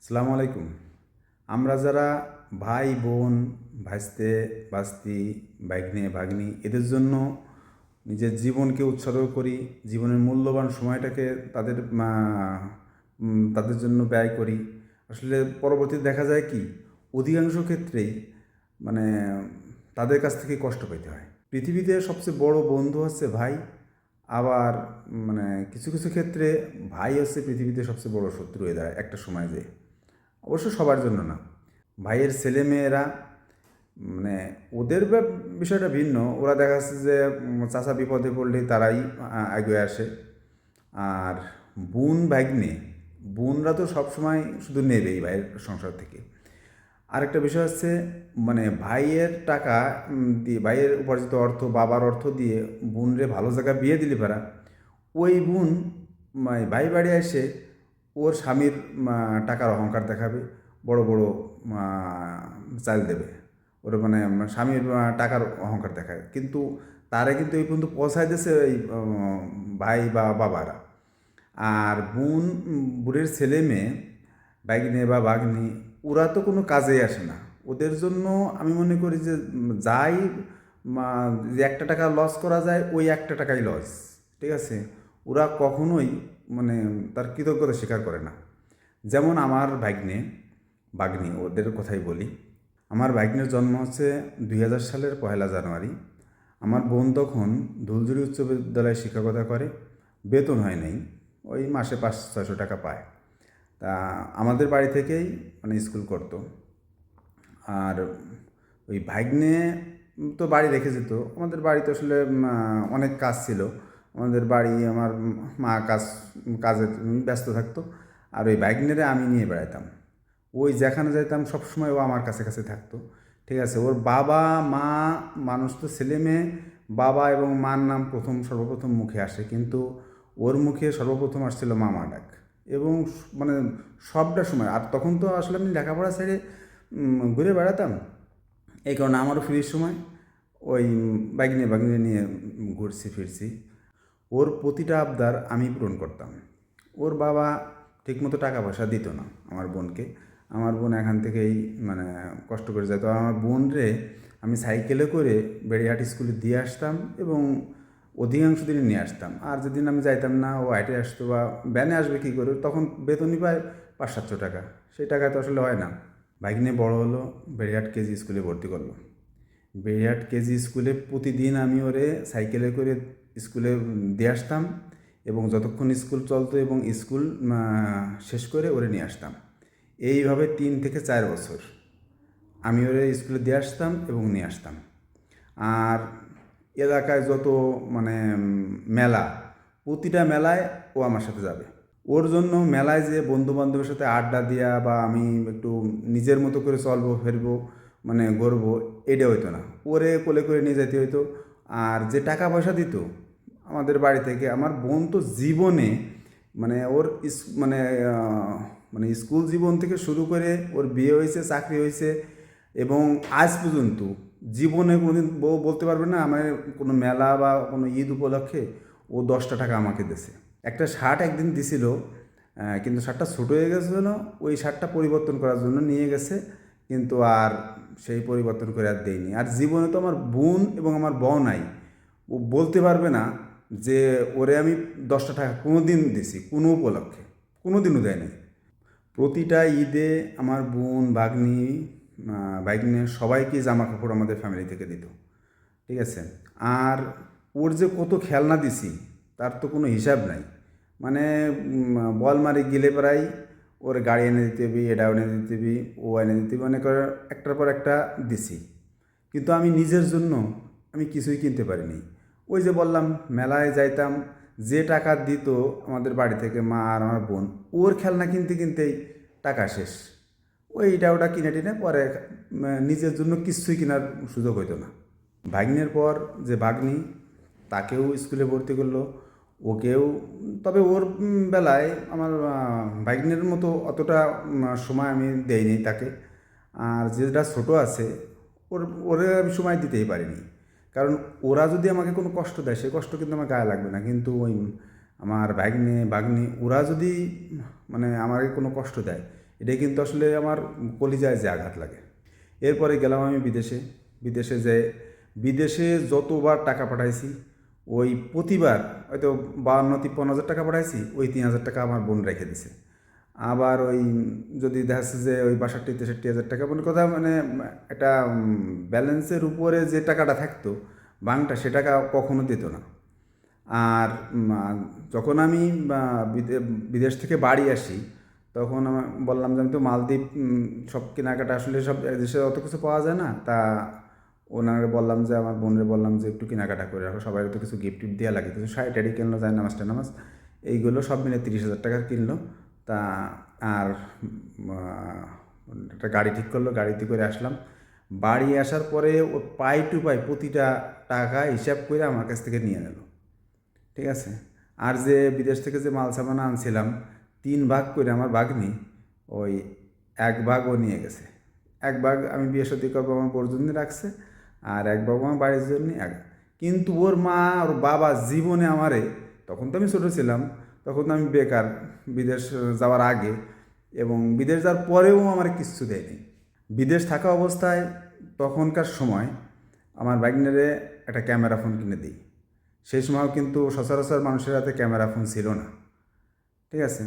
আসসালামু আলাইকুম। আমরা যারা ভাই বোন, ভাইস্তে ভাস্তি, ভাগ্নে ভাগ্নি এদের জন্য নিজের জীবনকে উৎসর্গ করি, জীবনের মূল্যবান সময়টাকে তাদের জন্য ব্যয় করি। আসলে পরবর্তীতে দেখা যায় কি অধিকাংশ ক্ষেত্রেই মানে তাদের কাছ থেকে কষ্ট পেতে হয়। পৃথিবীতে সবচেয়ে বড় বন্ধু হচ্ছে ভাই। আবার কিছু কিছু ক্ষেত্রে ভাই হচ্ছে পৃথিবীতে সবচেয়ে বড় শত্রু হয়ে দাঁড়ায় একটা সময় যেয়ে। অবশ্য সবার জন্য না। ভাইয়ের ছেলেমেয়েরা মানে ওদের বিষয়টা ভিন্ন। ওরা দেখা যাচ্ছে যে চাচা বিপদে পড়লে তারাই এগিয়ে আসে। আর বোন ভাগ্নে, বোনরা তো সবসময় শুধু নেবেই ভাইয়ের সংসার থেকে। আরেকটা বিষয় হচ্ছে ভাইয়ের টাকা দিয়ে, ভাইয়ের উপার্জিত অর্থ, বাবার অর্থ দিয়ে বোনরে ভালো জায়গায় বিয়ে দিলে পারা, ওই বোন ভাই বাড়ি এসে ওর স্বামীর টাকার অহংকার দেখাবে, বড় বড় চাল দেবে ওর, স্বামীর টাকার অহংকার দেখায়, কিন্তু তারা কিন্তু এই পর্যন্ত পৌঁছায় দিয়েছে এই ভাই বা বাবারা। আর বোনের ছেলে মেয়ে, ভাগ্নে বা ভাগ্নি, ওরা তো কোনো কাজেই আসে না। ওদের জন্য আমি মনে করি যে যাই যে একটা টাকা লস করা যায় ওই একটা টাকাই লস। ঠিক আছে, ওরা কখনোই মানে তার কৃতজ্ঞতা স্বীকার করে না। যেমন আমার ভাগ্নে ভাগ্নি ওদের কথাই বলি। আমার ভাগ্নের জন্ম হচ্ছে 2000 সালের 1 জানুয়ারি। আমার বোন তখন ধুলঝুরি উচ্চ বিদ্যালয়ে শিক্ষকতা করে, বেতন হয় নাই, ওই মাসে 500-600 টাকা পায়। তা আমাদের বাড়ি থেকেই স্কুল করতো। আর ওই ভাগ্নে তো বাড়ি রেখে যেত। আমাদের বাড়িতে আসলে অনেক কাজ ছিল। আমাদের বাড়ি, আমার মা কাজে ব্যস্ত থাকতো। আর ওই ভাগ্নেরে আমি নিয়ে বেড়াতাম। ওই যেখানে যাইতাম সবসময় ও আমার কাছে কাছে থাকতো। ঠিক আছে, ওর বাবা মা, মানুষ তো ছেলে মেয়ে, বাবা এবং মার নাম সর্বপ্রথম মুখে আসে, কিন্তু ওর মুখে সর্বপ্রথম আসছিল মামা ডাক। এবং মানে সবটা সময়, আর তখন তো আসলে আমি লেখাপড়া ছেড়ে ঘুরে বেড়াতাম। এই কারণে আমারও ফ্রির সময় ওই বাগিনী নিয়ে ঘুরছি ফিরছি। ওর প্রতিটা আবদার আমি পূরণ করতাম। ওর বাবা ঠিকমতো টাকা পয়সা দিত না আমার বোনকে। আমার বোন এখান থেকেই মানে কষ্ট করে যেত। আমার বোন রে আমি সাইকেলে করে বেড়িয়াহাট স্কুলে দিয়ে আসতাম এবং অধিকাংশ দিনই নিয়ে আসতাম। আর যেদিন আমি যাইতাম না, ও হাইটে আসতো বা ভ্যানে আসবে কী করে, তখন বেতনই পায় 500-700 টাকা। সেই টাকায় তো আসলে হয় না। ভাগ্নে বড় হলো, বেড়িয়াহাট কেজি স্কুলে ভর্তি করলো। বেড়িয়াহাট কেজি স্কুলে প্রতিদিন আমি ওরে সাইকেলে করে স্কুলে দিয়ে আসতাম এবং যতক্ষণ স্কুল চলতো এবং স্কুল শেষ করে ওরে নিয়ে আসতাম। এইভাবে 3 থেকে 4 বছর আমি ওরে স্কুলে দিয়ে আসতাম এবং নিয়ে আসতাম। আর এলাকায় যত মেলা, প্রতিটা মেলায় ও আমার সাথে যাবে। ওর জন্য মেলায় যে বন্ধু বান্ধবের সাথে আড্ডা দেওয়া বা আমি একটু নিজের মতো করে চলবো ফেরবো ঘুরবো, এটা হইতো না। ওরে কোলে করে নিয়ে যেতে হইতো। আর যে টাকা পয়সা দিত আমাদের বাড়ি থেকে, আমার বোন তো জীবনে ওর মানে স্কুল জীবন থেকে শুরু করে ওর বিয়ে হয়েছে, চাকরি হয়েছে, এবং আজ পর্যন্ত জীবনে কোনোদিন বউ বলতে পারবে না আমার কোনো মেলা বা কোনো ঈদ উপলক্ষে ও 10টা টাকা আমাকে দিয়েছে। একটা শার্ট একদিন দিছিল, কিন্তু শার্টটা ছোটো হয়ে গেছিলো, ওই শার্টটা পরিবর্তন করার জন্য নিয়ে গেছে, কিন্তু আর সেই পরিবর্তন করে আর দেয়নি। আর জীবনে তো আমার বোন এবং আমার বউ নাই, ও বলতে পারবে না যে ওরে আমি 10টা টাকা কোনো দিন দিছি কোনো উপলক্ষে, কোনো দিনও দেয়নি। প্রতিটা ঈদে আমার বোন ভাগ্নে সবাইকে জামা কাপড় আমাদের ফ্যামিলি থেকে দিত। ঠিক আছে, আর ওর যে কত খেলনা দিছি তার তো কোনো হিসাব নাই। বল মারি গেলে প্রায় ওর গাড়ি এনে দিতে হবি, এটা এনে দিতে হবি, ও এনে দিতে হবি, করে একটার পর একটা দিছি। কিন্তু আমি নিজের জন্য আমি কিছুই কিনতে পারিনি। ওই যে বললাম মেলায় যাইতাম, যে টাকা দিত আমাদের বাড়ি থেকে মা আর আমার বোন, ওর খেলনা কিনতে কিনতেই টাকা শেষ। ওইটা ওটা কিনে টিনে পরে নিজের জন্য কিছুই কেনার সুযোগ হইতো না। ভাগ্নের পর যে ভাগ্নি, তাকেও স্কুলে ভর্তি করলো, ওকেও। তবে ওর বেলায় আমার ভাগ্নের মতো অতটা সময় আমি দেইনি তাকে। আর যেটা ছোটো আছে ওরে আমি সময় দিতেই পারিনি, কারণ ওরা যদি আমাকে কোনো কষ্ট দেয় সে কষ্ট কিন্তু আমার গায়ে লাগবে না, কিন্তু ওই আমার ভাগ্নি ওরা যদি আমাকে কোনো কষ্ট দেয় এটাই কিন্তু আসলে আমার কলিজায় যে আঘাত লাগে। এরপরে গেলাম আমি বিদেশে। বিদেশে যে বিদেশে যতবার টাকা পাঠাইছি ওই প্রতিবার হয়তো 52-53 হাজার টাকা পাঠাইছি, ওই 3 হাজার টাকা আমার বোন রেখে দিছে। আবার ওই যদি দেখা যাচ্ছে যে ওই 62-63 হাজার টাকা মনে কথা মানে একটা ব্যালেন্সের উপরে যে টাকাটা থাকতো বাংটা, সে টাকা কখনো দিত না। আর যখন আমি বিদেশ থেকে বাড়ি আসি তখন আমার বললাম যে আমি তো মালদ্বীপ সব কেনাকাটা আসলে সব দেশে অত কিছু পাওয়া যায় না, তা ওনাকে বললাম যে আমার বোনরে বললাম যে একটু কেনাকাটা করে রাখো, সবাই তো কিছু গিফট টিফট দেওয়া লাগে, কিছু শাড়ি টাড়ি কিনলো, যায় নামাজ টানামাজ এইগুলো সব মিলে 30 হাজার টাকার কিনলো। তা আর একটা গাড়ি ঠিক করলো, গাড়িতে করে আসলাম। বাড়ি আসার পরে ও পাই টু পাই প্রতিটা টাকা হিসাব করে আমার কাছ থেকে নিয়ে নিল, ঠিক আছে। আর যে বিদেশ থেকে যে মাল সামান আনছিলাম 3 ভাগ করে আমার ভাগ্নি ওই 1 ভাগ ও নিয়ে গেছে। 1 ভাগ আমি বিয়ে শাদী করবো আমার বোর জন্য রাখছে, আর 1 ভাগ আমার বাড়ির জন্য কিন্তু ওর মা ওর বাবা জীবনে আমারে, তখন তো আমি ছোটো ছিলাম, তখন তো আমি বেকার বিদেশ যাওয়ার আগে, এবং বিদেশ যাওয়ার পরেও আমার কিচ্ছু দেয়নি। বিদেশ থাকা অবস্থায় তখনকার সময় আমার ভাগ্নেরে একটা ক্যামেরা ফোন কিনে দিই। সেই সময়ও কিন্তু সচরাচর মানুষের হাতে ক্যামেরা ফোন ছিল না, ঠিক আছে।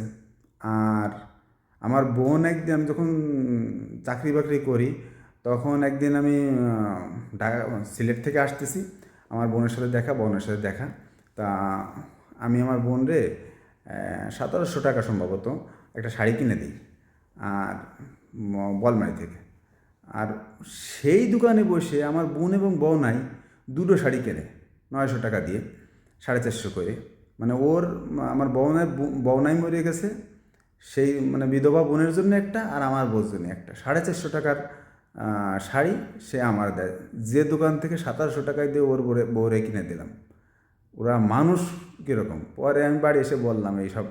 আর আমার বোন একদিন, আমি যখন চাকরি বাকরি করি তখন একদিন আমি ঢাকা সিলেট থেকে আসতেছি, আমার বোনের সাথে দেখা তা আমি আমার বোন রে 1700 টাকা সম্ভবত একটা শাড়ি কিনে দিই, আর বলমারি থেকে। আর সেই দোকানে বসে আমার বোন এবং বউনাই দুটো শাড়ি কেনে 900 টাকা দিয়ে, 450 করে। মানে ওর আমার বউনাই মরে গেছে, সেই মানে বিধবা বোনের জন্য একটা, আর আমার বউর জন্য একটা 450 টাকার শাড়ি সে আমার দেয়, যে দোকান থেকে 1700 টাকায় দিয়ে ওর বউরে কিনে দিলাম। ওরা মানুষ কীরকম, পরে আমি বাড়ি এসে বললাম এই সব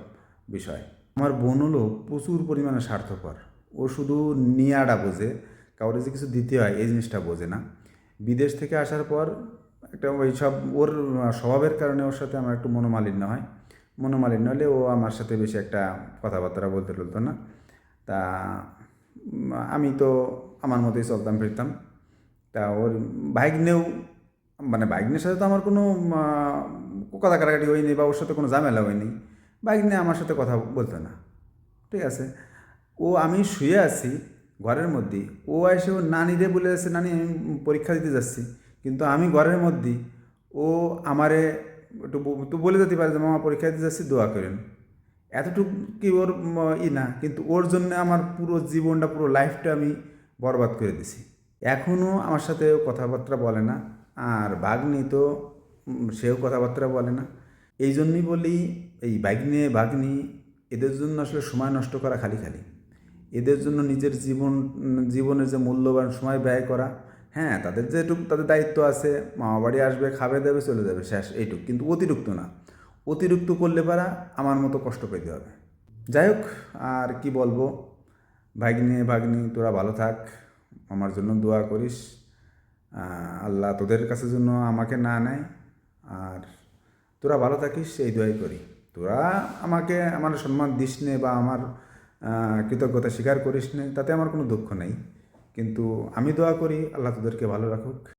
বিষয়। আমার বোন হলো প্রচুর পরিমাণে স্বার্থপর, ও শুধু নিয়াটা বোঝে, কাউরে যে কিছু দিতে হয় এই জিনিসটা বোঝে না। বিদেশ থেকে আসার পর একটা ওই সব ওর স্বভাবের কারণে ওর সাথে আমার একটু মনোমালিন্য হয়। মনোমালিন্য হলে ও আমার সাথে বেশি একটা কথাবার্তা বলতে টলতো না। তা আমি তো আমার মতোই চলতাম ফিরতাম। তা ওর ভাগ্নেও, মানে ভাগ্নের সাথে তো আমার কোনো কথা কাটাকাটি হয়নি বা ওর সাথে কোনো ঝামেলা হয়নি, ভাগ্নে আমার সাথে কথা বলতো না, ঠিক আছে। ও আমি শুয়ে আছি ঘরের মধ্যেই, ও এসে ওর নানিরে বলে যাচ্ছে নানি আমি পরীক্ষা দিতে যাচ্ছি, কিন্তু আমি ঘরের মধ্যেই, ও আমারে একটু বলে যেতে পারে যে মামা পরীক্ষা দিতে যাচ্ছি দোয়া করেন। এতটুকু কি ওর না, কিন্তু ওর জন্য আমার পুরো জীবনটা, পুরো লাইফটা আমি বরবাদ করে দিছি। এখনও আমার সাথে কথাবার্তা বলে না, আর ভাগ্নি তো সেও কথাবার্তা বলে না। এই জন্যই বলি এই ভাগ্নি এদের জন্য আসলে সময় নষ্ট করা খালি খালি, এদের জন্য নিজের জীবনের যে মূল্যবান সময় ব্যয় করা। হ্যাঁ, তাদের যেটুকু তাদের দায়িত্ব আছে, মামা বাড়ি আসবে, খাবে দেবে, চলে যাবে, শেষ এইটুকু, কিন্তু অতিরিক্ত না। অতিরিক্ত করলে পারা আমার মতো কষ্ট পেতে হবে। যাই হোক, আর কি বলবো, ভাগ্নি তোরা ভালো থাক, আমার জন্য দোয়া করিস, আল্লাহ তোদের কাছে জন্য আমাকে না নেয়, আর তোরা ভালো থাকিস এই দোয়াই করি। তোরা আমাকে আমার সম্মান দিস নে বা আমার কৃতজ্ঞতা স্বীকার করিস নে, তাতে আমার কোনো দুঃখ নেই, কিন্তু আমি দোয়া করি আল্লাহ তোদেরকে ভালো রাখুক।